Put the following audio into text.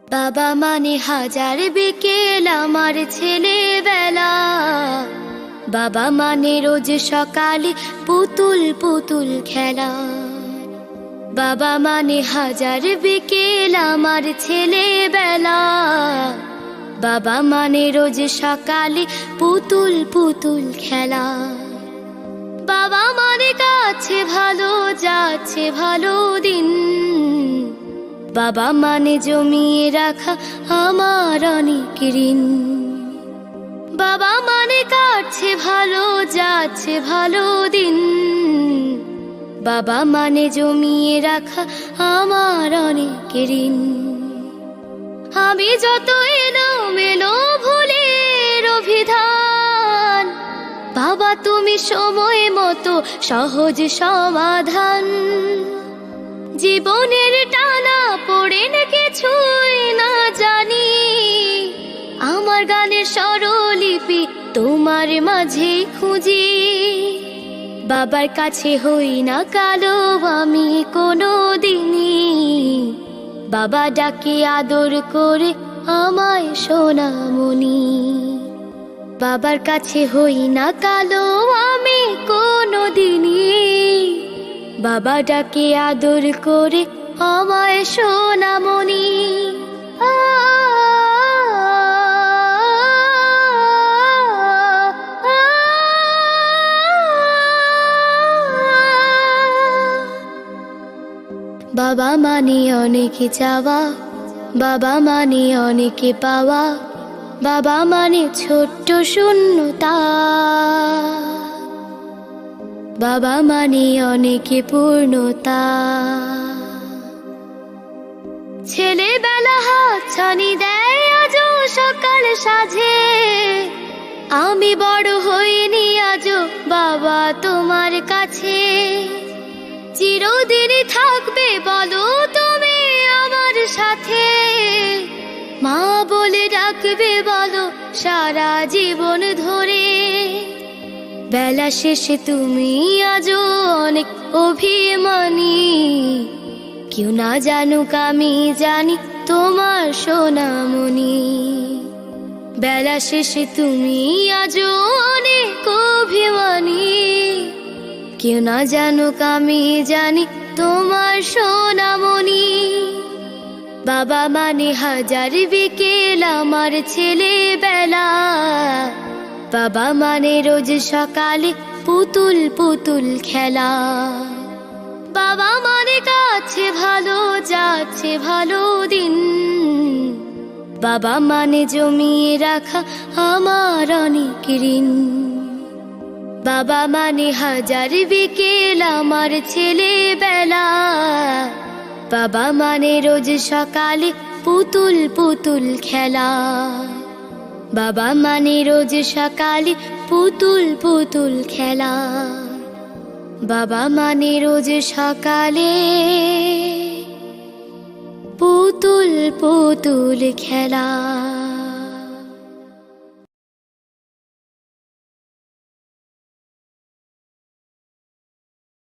বাবা মানে হাজার বিকেল আমার ছেলেবেলা। বাবা মানে রোজ সকালে পুতুল পুতুল খেলা। বাবা মানে হাজার বিকেল আমার ছেলেবেলা। বাবা মানে রোজ সকালে পুতুল পুতুল খেলা। বাবা মানে কাছে ভালো যাচ্ছে ভালো দিন। বাবা মানে জমিয়ে রাখা আমার অনেক ঋণ। বাবা মানে কাটছে ভালো যাচ্ছে ভালো দিন। বাবা মানে জমিয়ে রাখা আমার অনেক ঋণ। আমি যত এলোমেলো ভুলের অভিধান, বাবা তুমি সময় মতো সহজ সমাধান। জীবনের টানা পড়ে না কিছুই না জানি, আমার গানের স্বরলিপি তোমার মাঝে খুঁজি। বাবার কাছে হই না কালো আমি কোনো দিনই, বাবা ডাকে আদর করে আমায় সোনামণি। বাবার কাছে হই না কালো আমি কোনো দিনই, বাবা ডাকে আদর করে আমায় সোনামণি। বাবা মানে অনেক চাওয়া, বাবা মানে অনেক পাওয়া। বাবা মানে ছোট্ট শূন্যতা, বাবা মানে অনেক পূর্ণতা। ছেলেবেলা হাত ছানি দেয় আজও সকাল সাজে। আমি বড় হইনি আজও বাবা তোমার কাছে। চিরদিনই থাকবে বলো তুমি আমার সাথে, মা বলে ডাকবে বলো সারা জীবন ধরে। বেলা শেষে তুমি আজও অনেক অভিমানী, কেউ না জানুক আমি জানি তোমার সোনামণি। বেলা শেষে তুমি আজও অনেক অভিমানী, কেউ না জানুক আমি জানি তোমার সোনামণি। বাবা মানে হাজার বিকেল আমার ছেলেবেলা। বাবা মানে রোজ সকালে পুতুল পুতুল খেলা। বাবা মানে কাছে ভালো যাচ্ছে ভালো দিন। বাবা মানে জমিয়ে রাখা আমার অনেক ঋণ। বাবা মানে হাজার বিকেল আমার ছেলেবেলা। বাবা মানে রোজ সকালে পুতুল পুতুল খেলা। বাবা মানে রোজ সকালে পুতুল পুতুল খেলা। বাবা মানে রোজ সকালে পুতুল পুতুল খেলা।